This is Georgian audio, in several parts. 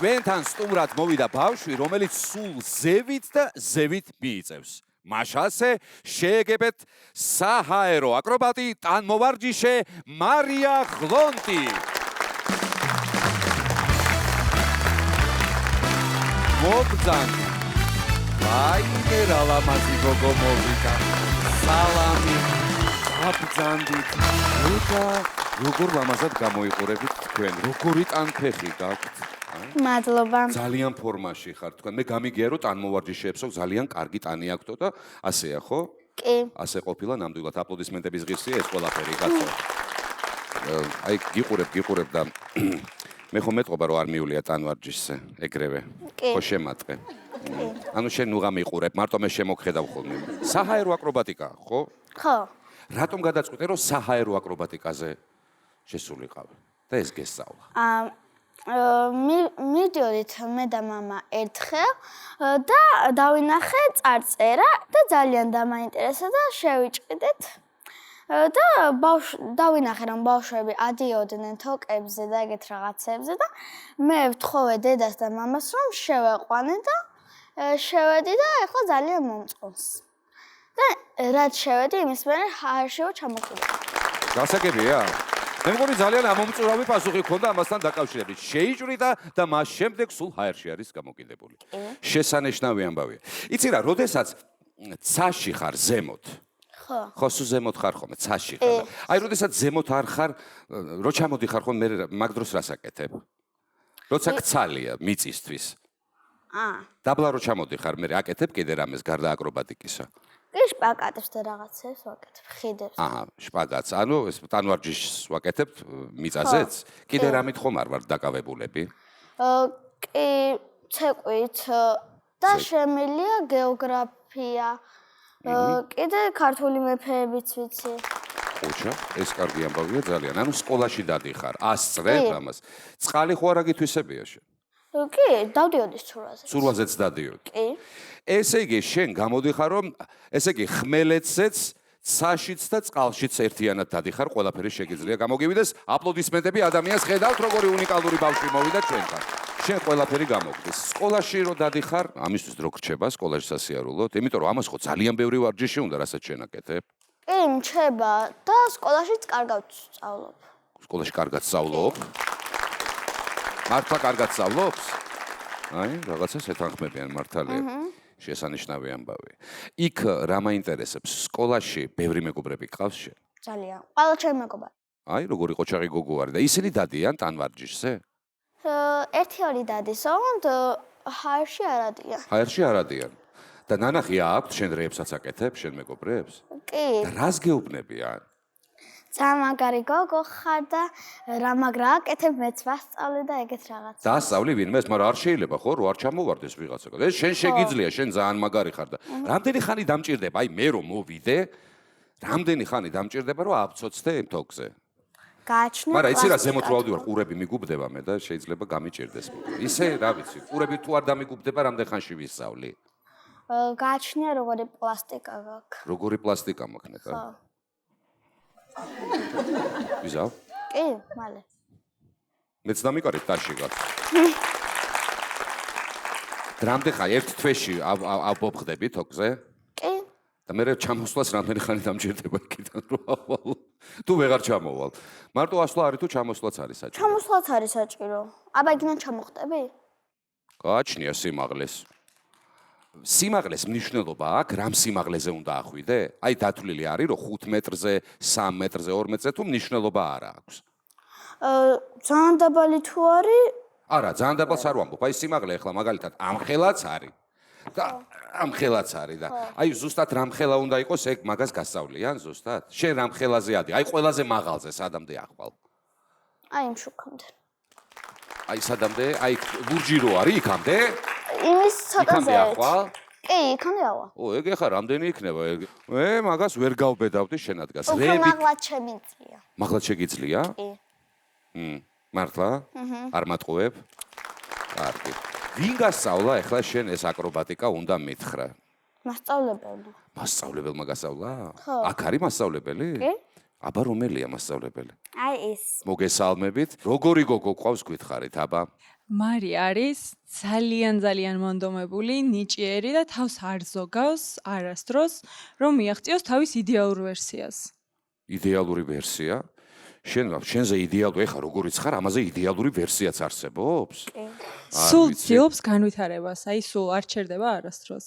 ჩვენთან სტუმრად მოვიდა ბავშვი, რომელიც სულ ზევით და ზევით მიიწევს. მაშასე შეეგებეთ საჰაერო აკრობატი ტანმოვარჯიშე მარია ღლონტი. მოგძანთ. აი რა ლამაზი გოგო მოვიდა. სალამი. აბძანდით. როგორ ლამაზად გამოიყურებით თქვენ. როგორი ტანფეხი გაქვთ? მადლობა. ძალიან ფორმაში ხარ თქვენ. მე გამიგია რომ ტანმოვარჯიშეებსო ძალიან კარგი ტანი აქვთო და ასეა ხო? კი. ასე ყოფილა ნამდვილად აპლოდისმენტების ღირსია ეს ყველაფერი კაცო. აი გიყურებ და მე ხომ მეტყობა რომ არ მიულია ტანვარჯიშზე ეგრევე. ხო შემატყე. ანუ შენ ნუ გამიყურებ, მარტო მე შემოგხედავ ხოლმე. საჰაერო აკრობატიკა, ხო? ხო. რატომ გადაწყვიტე რომ საჰაერო აკრობატიკაზე შესულიყავ და ეს გესწავლა? მიდიოდით მე და მამა ერთხელ და დავინახე წარწერა და ძალიან დამაინტერესა და შევიჭიდეთ და დავინახე რომ ბავშვები ადიოდნენ თოკებზე და ეგეთ რაღაცებზე და მე ვთხოვე დედას და მამას რომ შევეყვანე და შევედი და ეხლა ძალიან მომწყობს და რაც შევედი იმის მერე ჰაერშიო ჩამოხვიდა. გასაგებია? მე მგონი ძალიან ამომწურავი პასუხი გქონდა ამასთან დაკავშირებით. შეიჭრიდა და მას შემდეგ სულ ჰაერში არის გამოკიდებული. შესანიშნავი ამბავია. იცი რა, როდესაც ცაში ხარ ზემოთ. ხო, სულ ზემოთ ხარ ხოლმე, ცაში ხარ. აი, როდესაც ზემოთ არ ხარ, რო ჩამოდიხარ ხოლმე, მე მაგ დროს რას აკეთებ? როცა კცალია მიწისთვის. დაბლა რო ჩამოდიხარ, მე აკეთებ კიდე რამეს გარდა აკრობატიკისა. შპაგატებს და რაღაცებს ვაკეთებ, ხიდებს. შპაგატს. ანუ ეს ტანვარჯიშს ვაკეთებ მიწაზეც? კიდე რამით ხომ არ ვარ დაკავებულები? კი, ცეკვით და შემილია გეოგრაფია. კიდე ქართული მეფეებიც ვიცი. ხოჭა, ეს კარგი ამბავია ძალიან. ანუ სკოლაში დადიხარ, ასწრებ ამას. წყალი ხო არ აგითვისებია შენ? კი, დავდიოდი ცურვაზე. ცურვაზეც დადიოდი. კი. ესე იგი, შენ გამოდიხარ, რომ ესე იგი, ხმელეთზეც, ცაშიც და წყალშიც ერთიანად დადიხარ, ყველაფერი შეგიძლია გამოგივიდეს. აპლოდისმენტები ადამიანს ხედავთ, როგორი უნიკალური ბავშვი მოვიდა ჩვენთან. შენ ყველაფერი გამოგდის. სკოლაში რო დადიხარ, ამისთვის დრო გრჩება სკოლაში სასიარულოდ, იმიტომ რომ ამას ხო ძალიან ბევრი ვარჯიში უნდა, რასაც შენ აკეთებ. კი, მრჩება და სკოლაშიც კარგად სწავლობ. სკოლაში კარგად სწავლობ? მართლა კარგად სწავლობს? აი, რაღაცას ეთანხმებიან მართალია. შესანიშნავი ამბავი. იქ რა მაინტერესებს? სკოლაში ბევრი მეგობრები გყავს შენ? ძალიან. ყველა ჩემი მეგობარი. აი, როგორი ყოჩაღი გოგო არის და ისინი დადიან ტანვარჯიშზე? ერთი-ორი დადის, ოღონდ ჰაერში არ ადიან. ჰაერში არ ადიან. და ნანახი აქვთ შენ რეებსაც აკეთებ შენ მეგობრებს? კი. და რას გეუბნებიან? ძალიან მაგარი გოგო ხარ და რა მაგრა აკეთებ მეც ვასწავლე და ეგეთ რაღაც. დაასწავლი ვინმეს, მაგრამ არ შეიძლება ხო, რო არ ჩამოვარდეს ვიღაცა. ეს შენ შეგიძლია, შენ ძალიან მაგარი ხარ და რამდენი ხანი დამჭირდება, აი მე რომ მოვიდე, რამდენი ხანი დამჭირდება რომ აბცოცდე იმ თოკზე? გააჩნია. მაგრამ იცი რა ზემოთ რო ავდივარ, ყურები მიგუბდება მე და შეიძლება გამიჭირდეს. ისე რა ვიცი, ყურები თუ არ დამიგუბდება, რამდენ ხანში ვისწავლი? გააჩნია როგორი პლასტიკა გაქვს. როგორი პლასტიკა მაქვს ნეტა? ხო. ვიზავ? კი, მალე. მეც დამიყარეთ ტაში გაც. რამდენ ხანი ერთ თვეში აბობხდები თოკზე? კი. და მე ჩამოსვლას რამდენი ხანი დამჭირდება იქიდან რომ ავალ? თუ ვეღარ ჩამოვალ. მარტო ასვლა არის თუ ჩამოსვლაც არის საჭირო? ჩამოსვლაც არის საჭირო. აბა იქიდან ჩამოხტები? გააჩნია სიმაღლეს. სიმაღლეს მნიშვნელობა აქვს, რამ სიმაღლეზე უნდა ახვიდე? აი დათვლილი არის რომ 5 მეტრზე, 3 მეტრზე, 2 მეტრზე თუ მნიშვნელობა არა აქვს. ძალიან დაბალი თუ არის? არა, ძალიან დაბალს არ ვამბობ. აი სიმაღლე ახლა მაგალითად ამხელაც არის. და ამხელაც არის და აი ზუსტად რამხელა უნდა იყოს ეგ მაგას გასწავლიან ზუსტად? შენ რამხელაზე ადი? აი ყველაზე მაღალზე სადამდე ახვალ? აი იმ შუქამდე. აი სადამდე? აი ლურჯი რო არის იქამდე? იმის ცოტაზე ახვალ? კი, იქამდე ავალ. ეგ ახლა რამდენი იქნება ეგ? მე მაგას ვერ გავბედავდი შენადგას. უფრო მაღლად შემიძლია. მაღლად შეგიძლია? კი. მართლა? არ მატყუებ? კარგი. ვინ გასწავლა ახლა შენ ეს აკრობატიკა უნდა მითხრა? მასწავლებელი. მასწავლებელმა გასწავლა? ხო. აქ არის მასწავლებელი? კი. აბა რომელია მასწავლებელი? აი ეს. მოგესალმებით. როგორი გოგო ყავს გითხარით აბა? მარი არის ძალიან მონდომებული, ნიჭიერი და თავს არ ზოგავს არასდროს, რომ მიაღწიოს თავის идеალურ ვერსიას. იდეალური ვერსია? შენზე идеალურ, ეხა როგორიც ხარ, ამაზე идеალური ვერსიაც არსებობს? სულ ცდილობს განვითარებას, აი სულ არ ჩერდება არასდროს.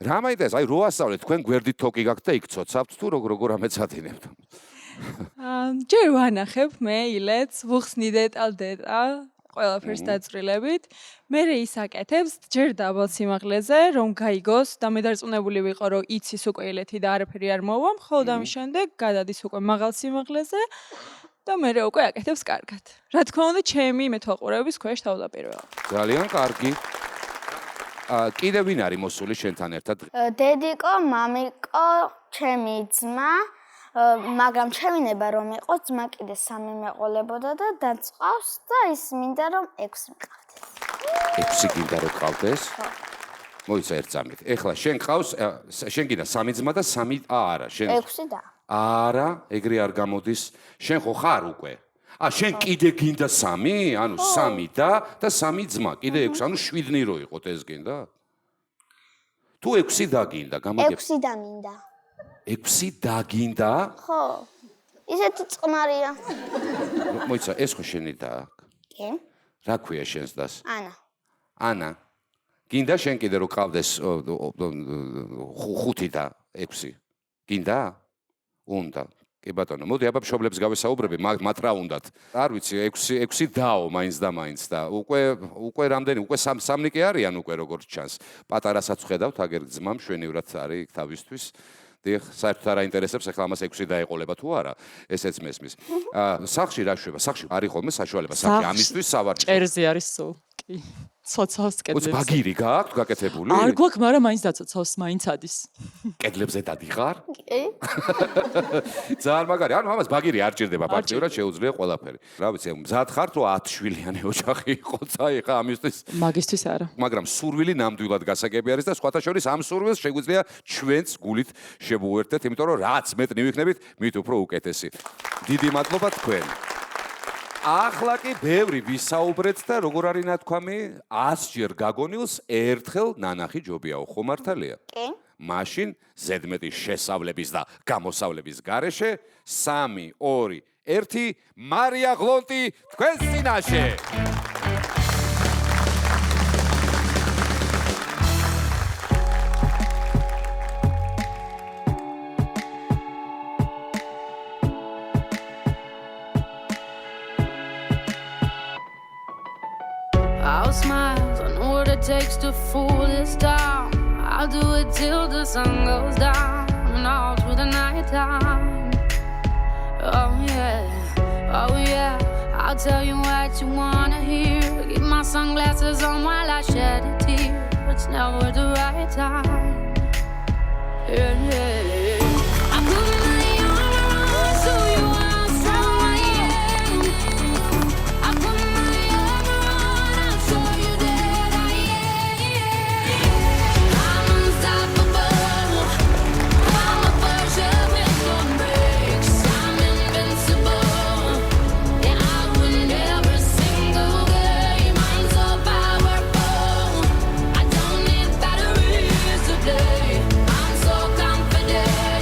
რა მაინტერესებს, აი რო ასწავლეთ, თქვენ გვერდით თოკი გაქვთ და იქ ცოცავთ თუ როგორ ამეცადინებთ? ჯერ ვანახებ მე ილეთს, ვუხსნი დეტალ, ყველაფერს დაწვრილებით. მერე ის აკეთებს ჯერ დაბალ სიმაღლეზე, რომ გაიგოს და მე დარწმუნებული ვიყო, რომ იცის უკვე ილეთი და არაფერი არ მოვა, მხოლოდ ამის შემდეგ გადადის უკვე მაღალ სიმაღლეზე და მერე უკვე აკეთებს კარგად. რა თქმა უნდა, ჩემი მეთვალყურეობის ქვეშ თავდაპირველად. ძალიან კარგი. კიდე ვინ არის მოსული შენთან ერთად? დედიკო, მამიკო, ჩემი ძმა, მაგრამ ჩემი ნება რომ იყო, ძმა კიდე 3 მეყოლებოდა და დაწყავს და ის მინდა რომ 6 მყავდეს. 6 გინდა რომ ყავდეს? ხო. მოიცა ერთ წამით. ეხლა შენ ყავს, შენ გინდა 3 ძმა და 3 არა, შენ 6 და. არა, ეგრე არ გამოდის. შენ ხო ხარ უკვე? შენ კიდე გინდა 3? ანუ 3 და 3 ძმა, კიდე 6, ანუ 7 რო იყოთ ეს გინდა? თუ 6 დაგინდა, გამიგებ? 6 და მინდა. 6 დაგინდა? ხო. ისეთი წყნარია. მოიცა, ეს ხო შენი და? კი. რა ქვია შენს დას? ანა. ანა. გინდა შენ კიდე რო ყავდეს 5 და 6? გინდა? უნდა. კი ბატონო, მოდი აბა მშობლებს გავესაუბრები, მათ რა უნდათ? არ ვიცი, 6 დაო მაინც და მაინც და უკვე რამდენი, უკვე სამნი კი არიან უკვე როგორც ჩანს. პატარასაც ხედავთ, აგერ ძმა მშვენივრად არის თავისთვის. დიახ, საერთოდ არ აინტერესებს ახლა ამას 6 დაეყოლება თუ არა, ესეც მესმის. სახლში რა შვება? სახლში არის ხოლმე საშუალება, სახლში ამისთვის სავარჯიშო. ჭერზე არის სულ. კი. ცოცავს კედლებზე. ბაგირი გააქვთ გაკეთებული? არ გვაქვს, მაგრამ მაინც დაწოცავს, მაინც ადის. კედლებზე დადიხარ? კი. ძალიან მაგარი. ანუ ამას ბაგირი არ ჭირდება, ფაქტიურად შეუძლია ყველაფერი. რა ვიცი, მზად ხართ რომ 10 შვილიანი ოჯახი იყოს, აი ხა ამისთვის. მაგისტვის არა. მაგრამ სურვილი ნამდვილად გასაგები არის და სხვათა შორის ამ სურვილს შეგვიძლია ჩვენც გულით შევუერთდეთ, იმიტომ რომ რაც მეტნი ვიქნებით, მით უფრო უკეთესი. დიდი მადლობა თქვენ. ახლა კი ბევრი ვისაუბრეთ და როგორ არის ნათქვამი, 100 ჯერ გაგონილს ერთხელ ნანახი ჯობიაო, ხო მართალია? კი. მაშინ ზედმეტი შესავლების და გამოსავლების გარეშე 3, 2, 1 მარია ღლონტი თქვენს წინაშე. I'll smile, I know what it takes to fool this town. I'll do it till the sun goes down and all through the night time. Oh yeah, I'll tell you what you wanna hear. Keep my sunglasses on while I shed a tear. It's never the right time. Yeah. I put my armor on so you are strong I am. I put my armor on, I'll show you that I am. I'm unstoppable. I'm a virgin with no brakes. I'm invincible. Yeah, I win every single game. I'm so powerful. I don't need batteries to play. I'm so confident.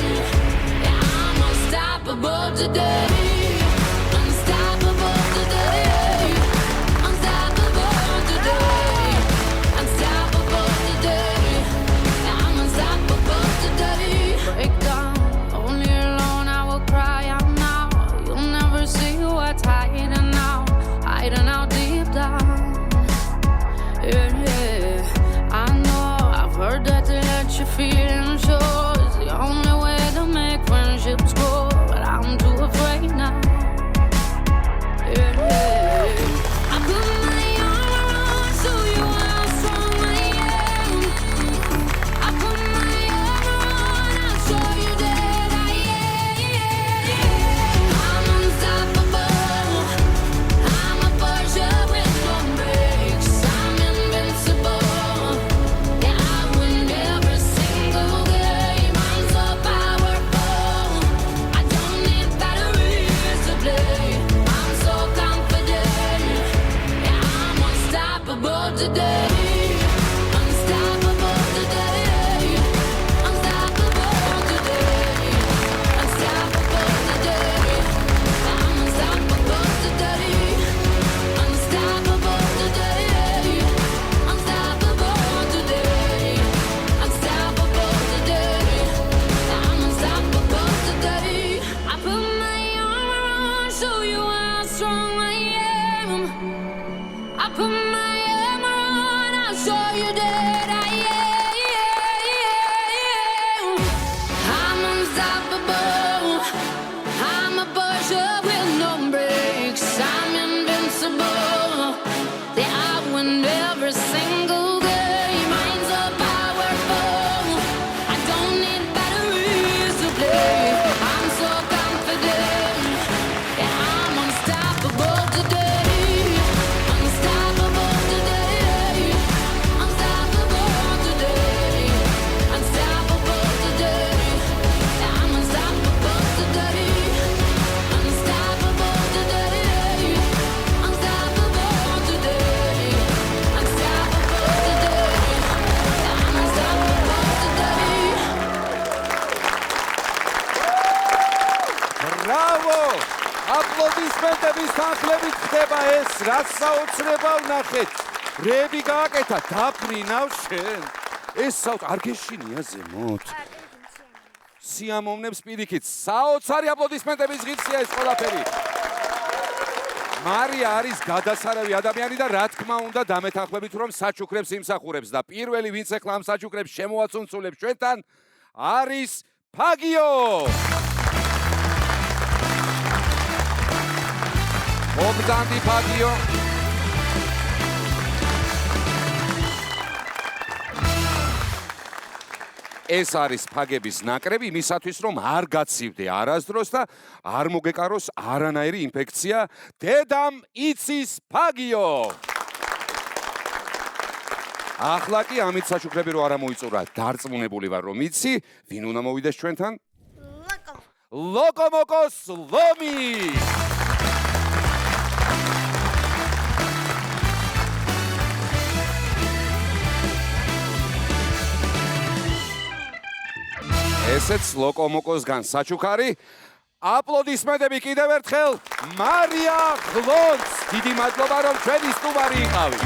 unstoppable today. Unstoppable today. Unstoppable today. Unstoppable today. I'm unstoppable today. Unstoppable today. Unstoppable today. Unstoppable today. I'm unstoppable today. I put my armor on, show you how strong I am. I put my armor on, I'll show you that I am. I'm unstoppable. I'm a Porsche with no brakes. I'm invincible. They outwin every single game. Minds are powerful. I don't need batteries to play. I'm so confident. Yeah, I'm unstoppable today. Unstoppable today. Unstoppable today. Unstoppable today. Yeah, I'm unstoppable today. Unstoppable today. Unstoppable today. Unstoppable today. Yeah, I'm unstoppable today. ბრავო! აპლოდისმენტების თანხლებით ხდება ეს, რაც საოცრება ვნახეთ. რები გააკეთა, დაფრინავ შენ. ეს არ გეშინია ზემოთ. სიამოვნებს პირიქით. საოცარი აპლოდისმენტების ღირსია ეს ყველაფერი. მარია არის გადასარავი ადამიანი და რა თქმა უნდა დამეთანხმებით რომ საჩუქრებს იმსახურებს და პირველი ვინც ეხლა ამ საჩუქრებს შემოაცუნცულებს ჩვენთან არის ფაგიო. მოგდანდი ფაგიო. ეს არის ფაგების ნაკრები იმისათვის რომ არ გაცივდე არასდროს და არ მოგეკაროს არანაირი ინფექცია. დედამ იცის ფაგიო. ახლა კი ამით საჩუქრები რო არ მოიწურა, დარწმუნებული ვარ რომ იცი, ვინ უნდა მოვიდეს ჩვენთან? ლოკომოკოს ლომი. ესეც ლოკომოკოსგან საჩუქარი. აპლოდისმენტები კიდევ ერთხელ მარია ღლონს. დიდი მადლობა რომ ჩვენი სტუმარი იყავით.